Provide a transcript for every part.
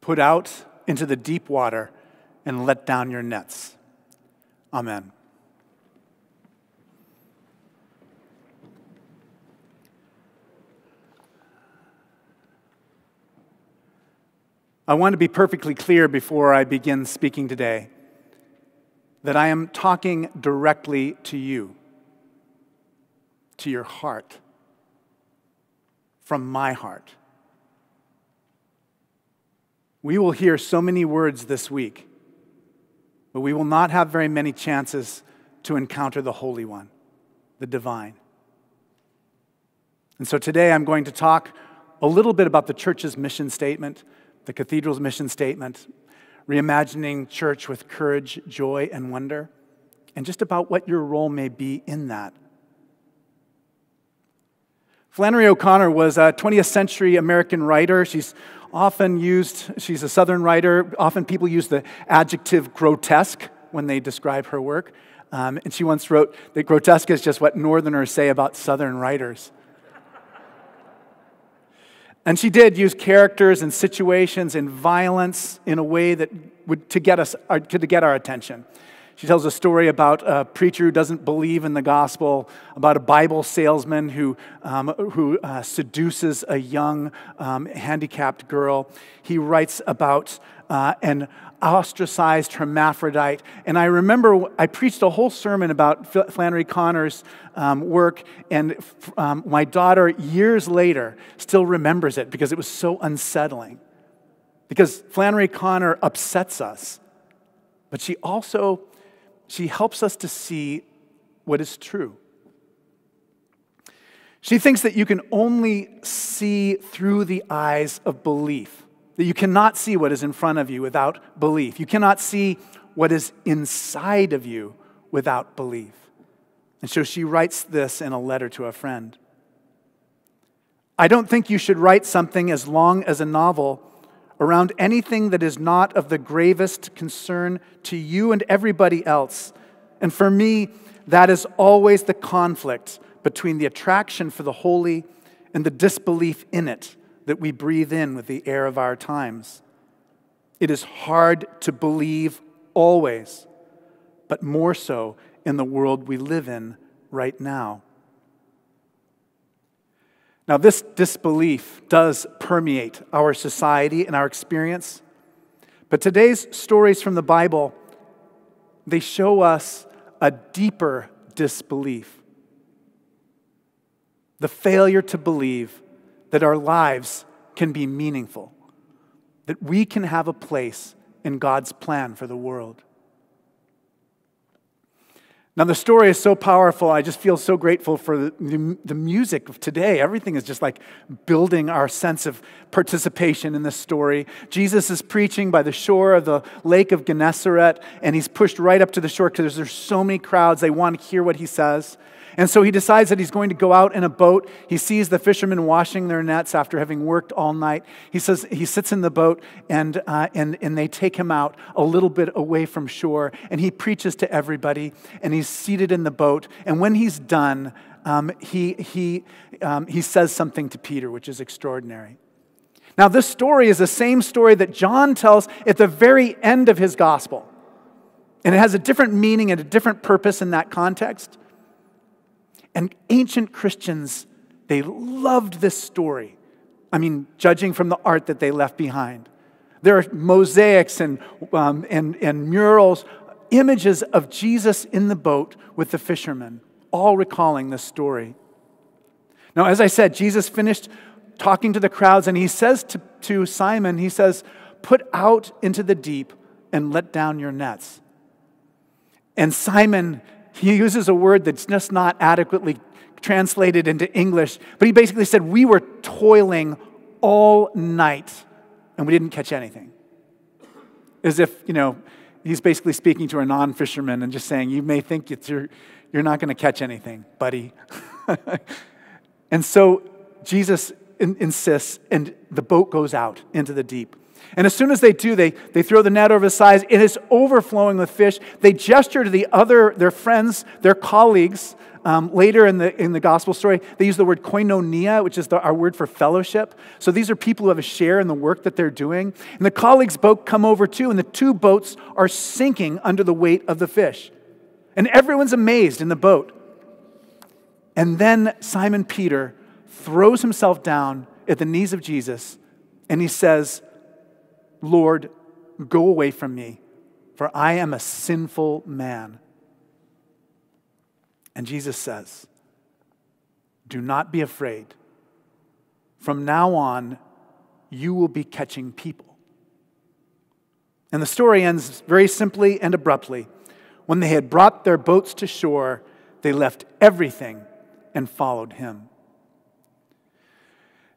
Put out into the deep water and let down your nets. Amen. I want to be perfectly clear before I begin speaking today that I am talking directly to you, to your heart, from my heart. We will hear so many words this week, but we will not have very many chances to encounter the Holy One, the divine. And so today I'm going to talk a little bit about the church's mission statement, the Cathedral's mission statement, reimagining church with courage, joy, and wonder, and just about what your role may be in that. Flannery O'Connor was a 20th century American writer. She's a Southern writer. Often people use the adjective grotesque when they describe her work. And she once wrote that grotesque is just what Northerners say about Southern writers. And she did use characters and situations and violence in a way that to get our attention. She tells a story about a preacher who doesn't believe in the gospel, about a Bible salesman who seduces a young handicapped girl. He writes about an ostracized hermaphrodite. And I remember I preached a whole sermon about Flannery O'Connor's work, and my daughter, years later, still remembers it because it was so unsettling. Because Flannery O'Connor upsets us, but she helps us to see what is true. She thinks that you can only see through the eyes of belief, that you cannot see what is in front of you without belief. You cannot see what is inside of you without belief. And so she writes this in a letter to a friend. I don't think you should write something as long as a novel around anything that is not of the gravest concern to you and everybody else. And for me, that is always the conflict between the attraction for the holy and the disbelief in it that we breathe in with the air of our times. It is hard to believe always, but more so in the world we live in right now. Now, this disbelief does permeate our society and our experience, but today's stories from the Bible, they show us a deeper disbelief. The failure to believe that our lives can be meaningful, that we can have a place in God's plan for the world. Now, the story is so powerful. I just feel so grateful for the music of today. Everything is just like building our sense of participation in this story. Jesus is preaching by the shore of the Lake of Gennesaret, and he's pushed right up to the shore because there's so many crowds. They want to hear what he says. And so he decides that he's going to go out in a boat. He sees the fishermen washing their nets after having worked all night. He says he sits in the boat, and they take him out a little bit away from shore, and he preaches to everybody, and he's seated in the boat. And when he's done, he says something to Peter, which is extraordinary. Now, this story is the same story that John tells at the very end of his gospel. And it has a different meaning and a different purpose in that context. And ancient Christians, they loved this story. I mean, judging from the art that they left behind. There are mosaics and murals, images of Jesus in the boat with the fishermen, all recalling this story. Now, as I said, Jesus finished talking to the crowds, and he says to Simon, he says, put out into the deep and let down your nets. And Simon, he uses a word that's just not adequately translated into English, but he basically said, we were toiling all night and we didn't catch anything. As if, he's basically speaking to a non-fisherman and just saying, you may think you're not going to catch anything, buddy. And so Jesus insists, and the boat goes out into the deep. And as soon as they do, they throw the net over his sides. It is overflowing with fish. They gesture to their friends, their colleagues. Later in the gospel story, they use the word koinonia, which is our word for fellowship. So these are people who have a share in the work that they're doing. And the colleagues' boat come over too, and the two boats are sinking under the weight of the fish. And everyone's amazed in the boat. And then Simon Peter throws himself down at the knees of Jesus, and he says, "Lord, go away from me, for I am a sinful man." And Jesus says, "Do not be afraid. From now on, you will be catching people." And the story ends very simply and abruptly. When they had brought their boats to shore, they left everything and followed him.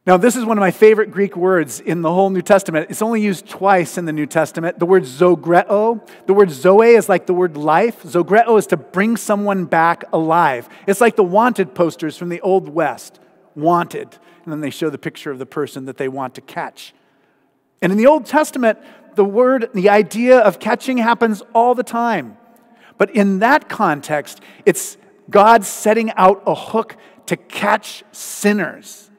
Now, this is one of my favorite Greek words in the whole New Testament. It's only used twice in the New Testament. The word zogreo. The word zoe is like the word life. Zogreo is to bring someone back alive. It's like the wanted posters from the Old West. Wanted. And then they show the picture of the person that they want to catch. And in the Old Testament, the idea of catching happens all the time. But in that context, it's God setting out a hook to catch sinners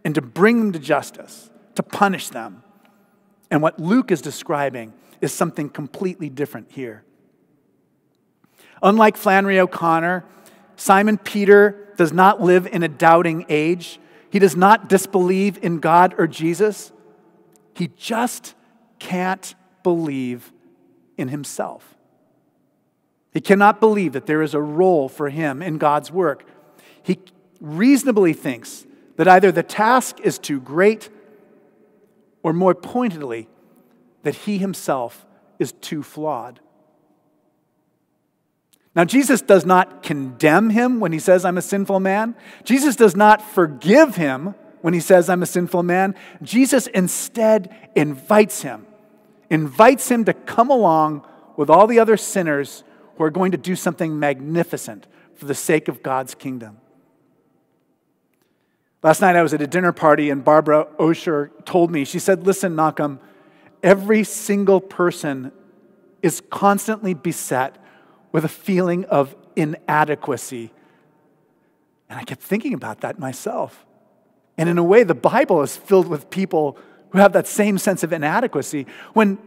and to bring them to justice, to punish them. And what Luke is describing is something completely different here. Unlike Flannery O'Connor, Simon Peter does not live in a doubting age. He does not disbelieve in God or Jesus. He just can't believe in himself. He cannot believe that there is a role for him in God's work. He reasonably thinks that either the task is too great, or more pointedly, that he himself is too flawed. Now, Jesus does not condemn him when he says, "I'm a sinful man." Jesus does not forgive him when he says, "I'm a sinful man." Jesus instead invites him to come along with all the other sinners who are going to do something magnificent for the sake of God's kingdom. Last night I was at a dinner party and Barbara Osher told me, she said, "Listen, Malcolm, every single person is constantly beset with a feeling of inadequacy." And I kept thinking about that myself. And in a way, the Bible is filled with people who have that same sense of inadequacy. When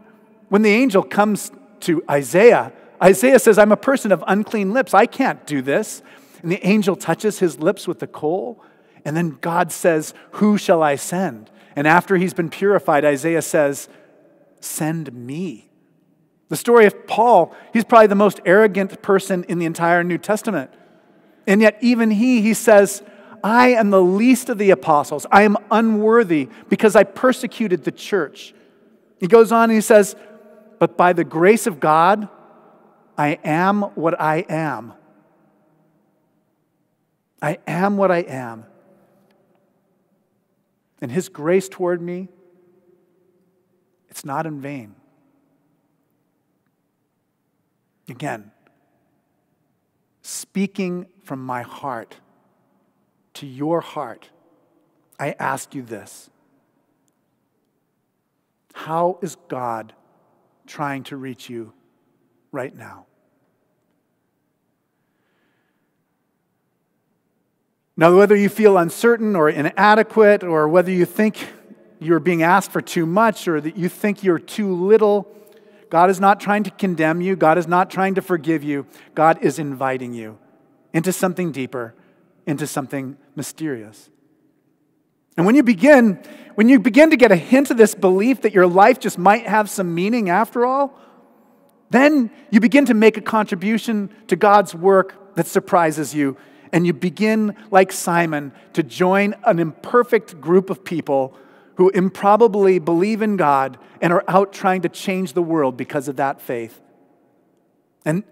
the angel comes to Isaiah says, "I'm a person of unclean lips. I can't do this." And the angel touches his lips with the coal. And then God says, "Who shall I send?" And after he's been purified, Isaiah says, "Send me." The story of Paul, he's probably the most arrogant person in the entire New Testament. And yet even he says, "I am the least of the apostles. I am unworthy because I persecuted the church." He goes on and he says, "But by the grace of God, I am what I am." I am what I am. And his grace toward me, it's not in vain. Again, speaking from my heart to your heart, I ask you this. How is God trying to reach you right now? Now, whether you feel uncertain or inadequate, or whether you think you're being asked for too much, or that you think you're too little, God is not trying to condemn you. God is not trying to forgive you. God is inviting you into something deeper, into something mysterious. And when you begin to get a hint of this belief that your life just might have some meaning after all, then you begin to make a contribution to God's work that surprises you. And you begin, like Simon, to join an imperfect group of people who improbably believe in God and are out trying to change the world because of that faith. And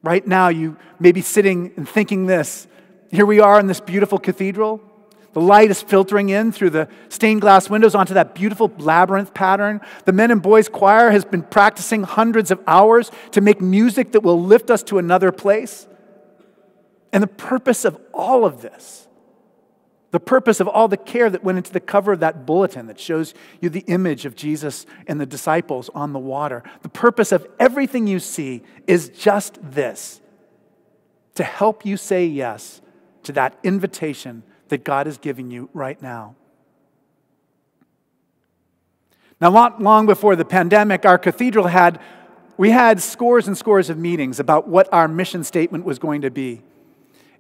right now you may be sitting and thinking this. Here we are in this beautiful cathedral. The light is filtering in through the stained glass windows onto that beautiful labyrinth pattern. The men and boys choir has been practicing hundreds of hours to make music that will lift us to another place. And the purpose of all of this The purpose of all the care that went into the cover of that bulletin that shows you the image of Jesus and the disciples on the water. The purpose of everything you see is just this: to help you say yes to that invitation that God is giving you right now. Now, not long before the pandemic, our cathedral had scores and scores of meetings about what our mission statement was going to be.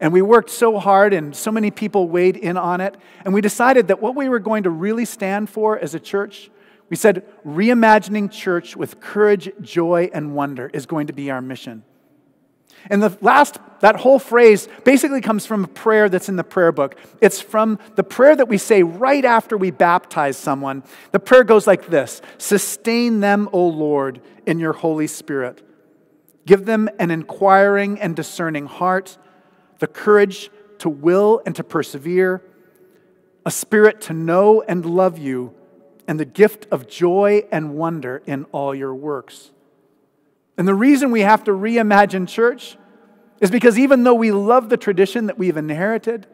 And we worked so hard and so many people weighed in on it. And we decided that what we were going to really stand for as a church, we said, reimagining church with courage, joy, and wonder is going to be our mission. And that whole phrase basically comes from a prayer that's in the prayer book. It's from the prayer that we say right after we baptize someone. The prayer goes like this: sustain them, O Lord, in your Holy Spirit. Give them an inquiring and discerning heart, the courage to will and to persevere, a spirit to know and love you, and the gift of joy and wonder in all your works. And the reason we have to reimagine church is because even though we love the tradition that we've inherited,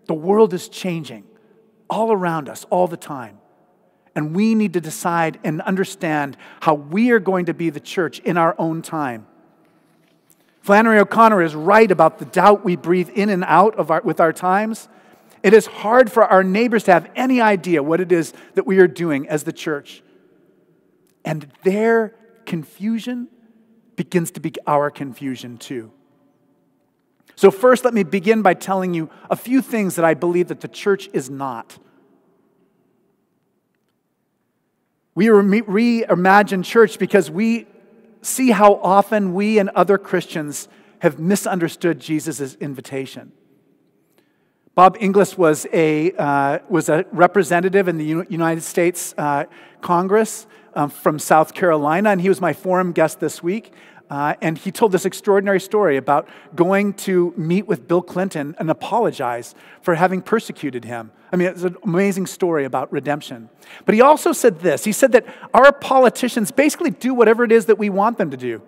the world is changing all around us all the time. And we need to decide and understand how we are going to be the church in our own time. Flannery O'Connor is right about the doubt we breathe in and out with our times. It is hard for our neighbors to have any idea what it is that we are doing as the church. And their confusion begins to be our confusion too. So first, let me begin by telling you a few things that I believe that the church is not. We reimagine church because we see how often we and other Christians have misunderstood Jesus' invitation. Bob Inglis was a representative in the United States Congress from South Carolina, and he was my forum guest this week. And he told this extraordinary story about going to meet with Bill Clinton and apologize for having persecuted him. I mean, it's an amazing story about redemption. But he also said this. He said that our politicians basically do whatever it is that we want them to do.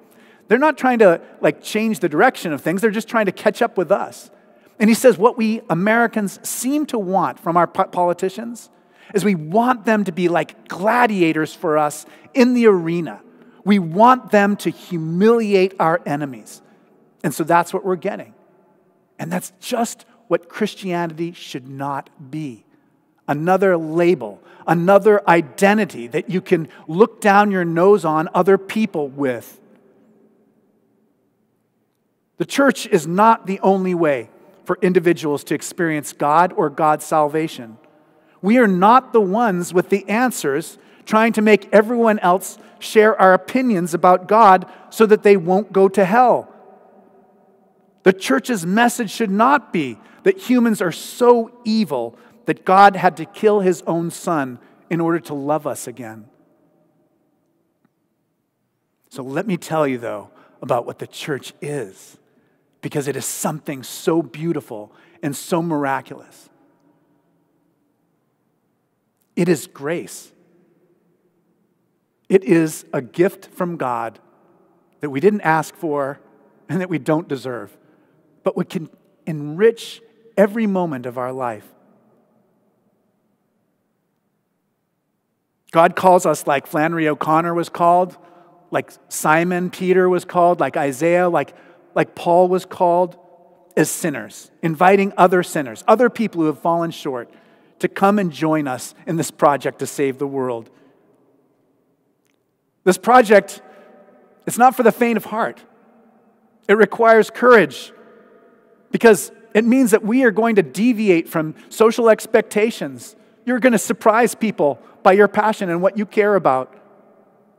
They're not trying to change the direction of things. They're just trying to catch up with us. And he says what we Americans seem to want from our politicians is we want them to be like gladiators for us in the arena. We want them to humiliate our enemies. And so that's what we're getting. And that's just what Christianity should not be. Another label, another identity that you can look down your nose on other people with. The church is not the only way for individuals to experience God or God's salvation. We are not the ones with the answers trying to make everyone else share our opinions about God so that they won't go to hell. The church's message should not be that humans are so evil that God had to kill his own son in order to love us again. So let me tell you, though, about what the church is, because it is something so beautiful and so miraculous. It is grace. It is a gift from God that we didn't ask for and that we don't deserve, but we can enrich every moment of our life. God calls us like Flannery O'Connor was called, like Simon Peter was called, like Isaiah, like Paul was called, as sinners, inviting other sinners, other people who have fallen short, to come and join us in this project to save the world. This project, it's not for the faint of heart. It requires courage because it means that we are going to deviate from social expectations. You're going to surprise people by your passion and what you care about.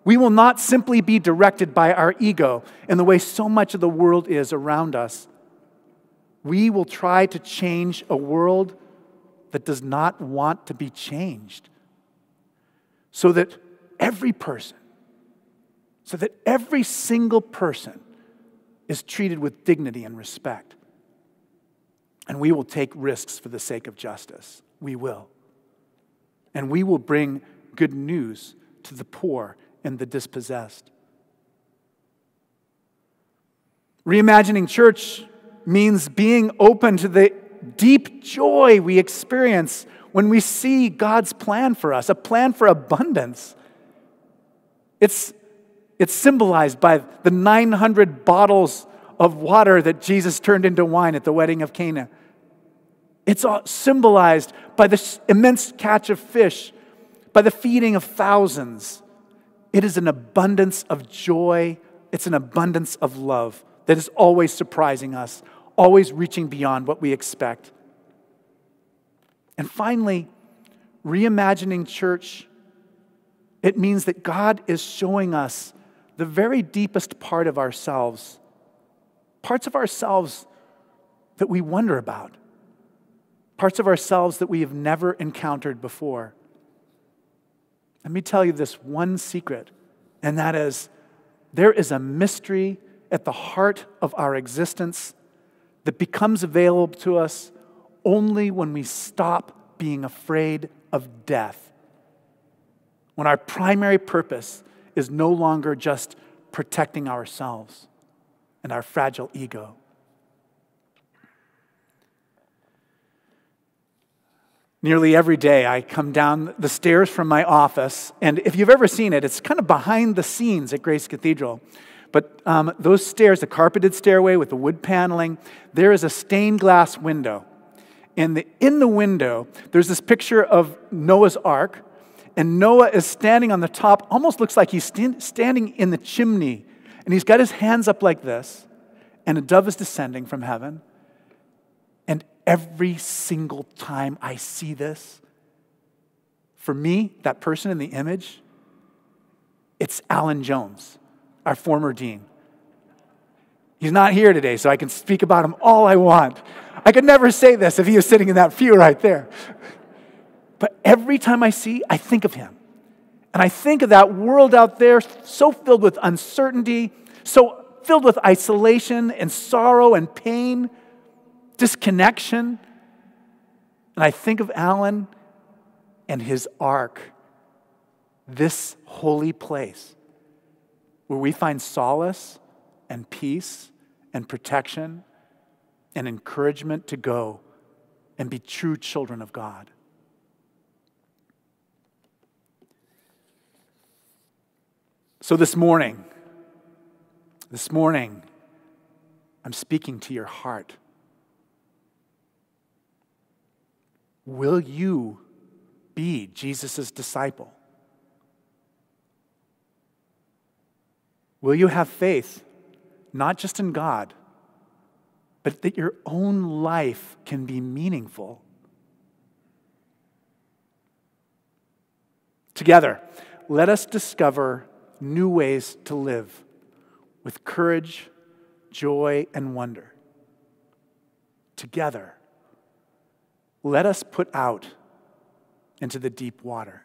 We will not simply be directed by our ego in the way so much of the world is around us. We will try to change a world that does not want to be changed so that every single person is treated with dignity and respect. And we will take risks for the sake of justice. We will. And we will bring good news to the poor and the dispossessed. Reimagining church means being open to the deep joy we experience when we see God's plan for us, a plan for abundance. It's symbolized by the 900 bottles of water that Jesus turned into wine at the wedding of Cana. It's symbolized by the immense catch of fish, by the feeding of thousands. It is an abundance of joy. It's an abundance of love that is always surprising us, always reaching beyond what we expect. And finally, reimagining church, it means that God is showing us the very deepest part of ourselves, parts of ourselves that we wonder about, parts of ourselves that we have never encountered before. Let me tell you this one secret, and that is, there is a mystery at the heart of our existence that becomes available to us only when we stop being afraid of death. When our primary purpose is no longer just protecting ourselves and our fragile ego. Nearly every day I come down the stairs from my office, and if you've ever seen it, it's kind of behind the scenes at Grace Cathedral. But those stairs, the carpeted stairway with the wood paneling, there is a stained glass window. And in the window, there's this picture of Noah's Ark, and Noah is standing on the top, almost looks like he's standing in the chimney, and he's got his hands up like this, and a dove is descending from heaven. And every single time I see this, for me, that person in the image, it's Alan Jones, our former dean. He's not here today, so I can speak about him all I want. I could never say this if he was sitting in that pew right there. But every time I think of him. And I think of that world out there so filled with uncertainty, so filled with isolation and sorrow and pain, disconnection. And I think of Alan and his ark, this holy place where we find solace and peace and protection and encouragement to go and be true children of God. So this morning, I'm speaking to your heart. Will you be Jesus' disciple? Will you have faith, not just in God, but that your own life can be meaningful? Together, let us discover new ways to live with courage, joy, and wonder. Together, let us put out into the deep water.